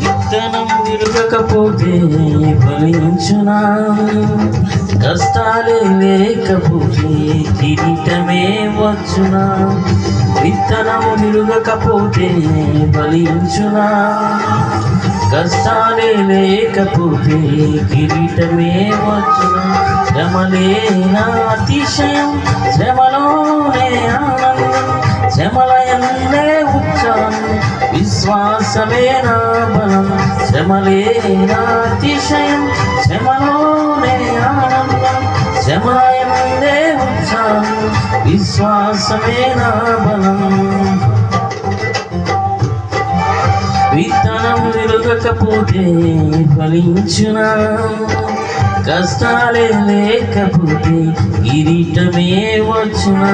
విత్తనం విరగకపోతే ఫలించునా, కష్టాలే లేకపోతే కిరీటమే వచ్చునా. విత్తనం విరగకపోతే ఫలించునా, కష్టాలే లేకపోతే కిరీటమే వచ్చునా. శ్రమలేనా అతిశయం, శ్రమలోనే ఆనందం, శ్రమలయన్నే ఉత్సాహం, విశ్వాసమే నా బలం. శ్రమలేనా అతిశయం, శ్రమలోనే ఆనందం, శ్రమలయన్నే ఉత్సాహం, విశ్వాసమే నా బలం. విత్తనం విరగకపోతే ఫలించునా, కష్టాలే లేకపోతే కిరీటమే వచ్చునా.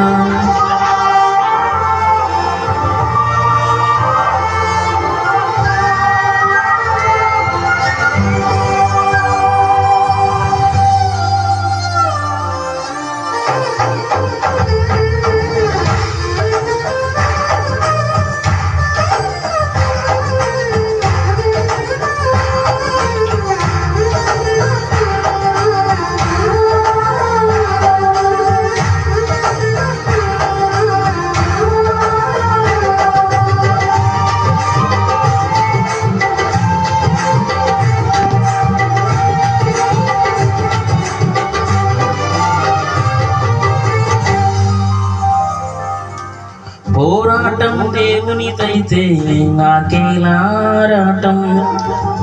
పోరాటం దేవునిదైతే నాకేలారాటం,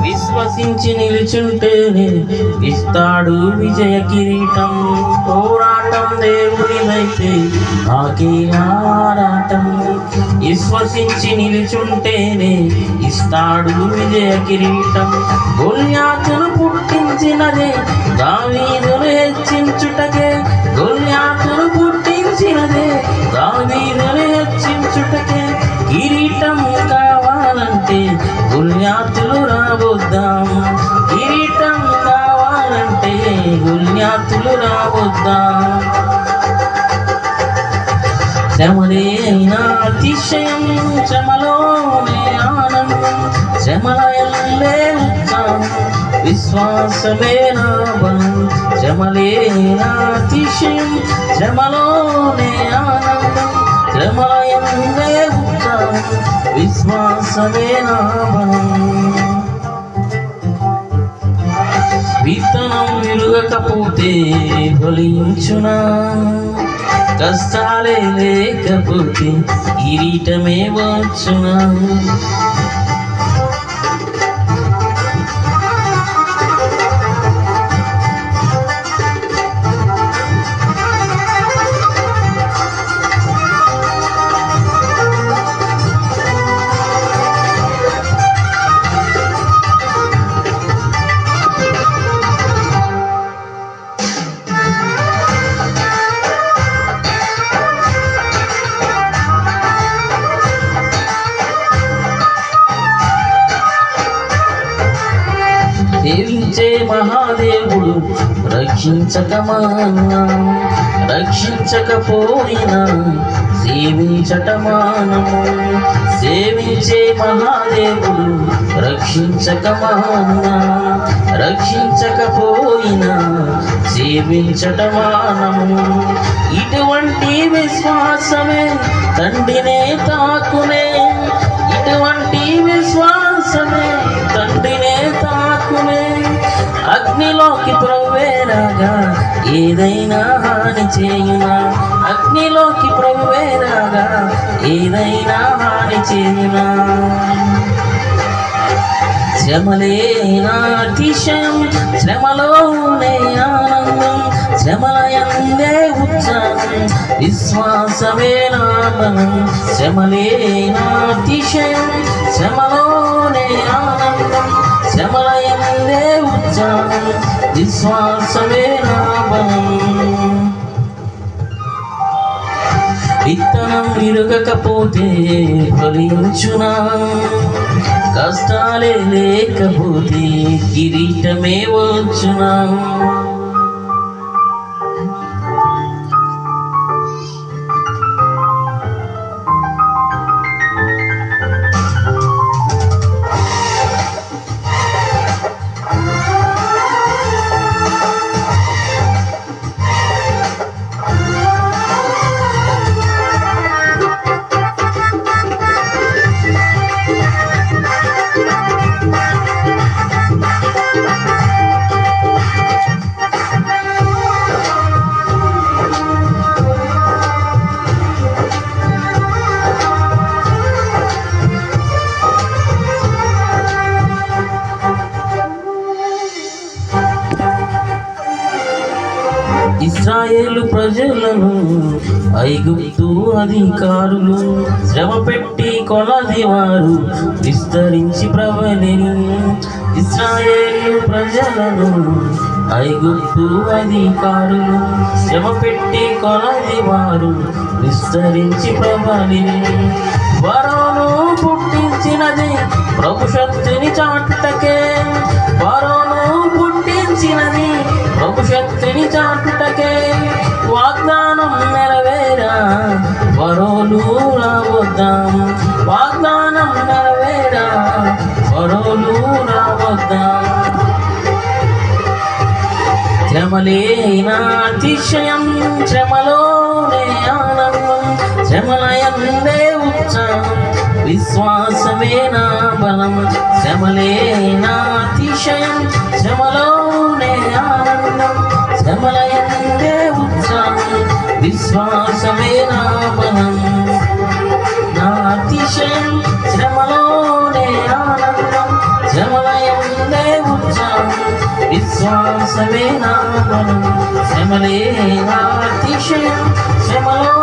విశ్వసించి నిలుచుంటేనే ఇస్తాడు విజయ కిరీటం. పోరాటం దేవునిదైతే నాకేలారాటం, విశ్వసించి నిలుచుంటేనే ఇస్తాడు విజయ కిరీటం. గొల్యాతును పుట్టించినదే దావీదును హెచ్చించుటకే, గొల్యాతును పుట్టించినదే దావీదును హెచ్చించుటకే. కిరీటం కావాలంటే గొల్యాతులు రావొద్దాం, కిరీటం కావాలంటే గొల్యాతులు రావొద్దాం. శ్రమలేనా అతిశయం, శ్రమలోనే ఆనందం, శ్రమలయల్లే ఉత్సాహం, విశ్వాసమే నా బలం. శ్రమలేనా అతిశయం, శ్రమలోనే ఆనందం, శ్రమలయల్లే ఉత్సాహం, విశ్వాసమే నా బలం. విత్తనం విరగకపోతే ఫలించునా, కష్టాలే లేకపోతే కిరీటమే వచ్చునా. సేవించే మహాదేవుడు రక్షించకమానా, రక్షించకపోయినా సేవించటమానము. సేవించే మహాదేవుడు రక్షించకమానా, రక్షించకపోయినా సేవించటమానము. ఇటువంటి విశ్వాసమే తండ్రినే తాకునే, ఇటువంటి విశ్వాసమే తండ్రినే తాకునే. అగ్నిలోకి ప్రభువేరాగా ఏదైనా హాని చేయునా, అగ్నిలోకి ప్రభువేరాగా ఏదైనా హాని చేయునా. శ్రమలేనా అతిశయం, శ్రమలోనే ఆనందం, శ్రమలయందే ఉత్సాహం, విశ్వాసమే నా బలం. శ్రమలేనా అతిశయం, శ్రమలోనే ఆనందం, శ్రమలయందే ఉత్సాహం, విశ్వాసమే నా బలం. విత్తనం విరగకపోతే ఫలించునా, కష్టాలే లేకపోతే కిరీటమే వచ్చునా. ఇశ్రాయేలు ప్రజలను ఐగుప్తు అధికారులు శ్రమ పెట్టి కొలది వారు విస్తరించి ప్రబలిని. ఇశ్రాయేలు ప్రజలను ఐగుప్తు అధికారులు శ్రమ పెట్టి కొలది వారు విస్తరించి ప్రబలిని. ఫరోను పుట్టించినది ప్రభు శక్తిని చాటుటకే, ఫరోను పుట్టించినది ప్రభు శక్తిని చాటుటకే. వాగ్దానం నెరవేరా ఫరోను రావద్దాం, వాగ్దానం నెరవేరా ఫరోను రావద్దాం. శ్రమలేనా అతిశయం, శ్రమలోనే ఆనందం, శ్రమలయందే ఉత్సాహం, విశ్వాసమే నా బలం. శ్రమలేనా అతిశయం, శ్రమలోనే ఆనందం, శ్రమలయందే ఉత్సాహం, విశ్వాసమే నా బలం. నా అతిశయం శ్రమలోనే ఆనందం, శ్రమలయందే ఉత్సాహం, విశ్వాసమే నా బలం. శ్రమలే నా అతిశయం, శ్రమలో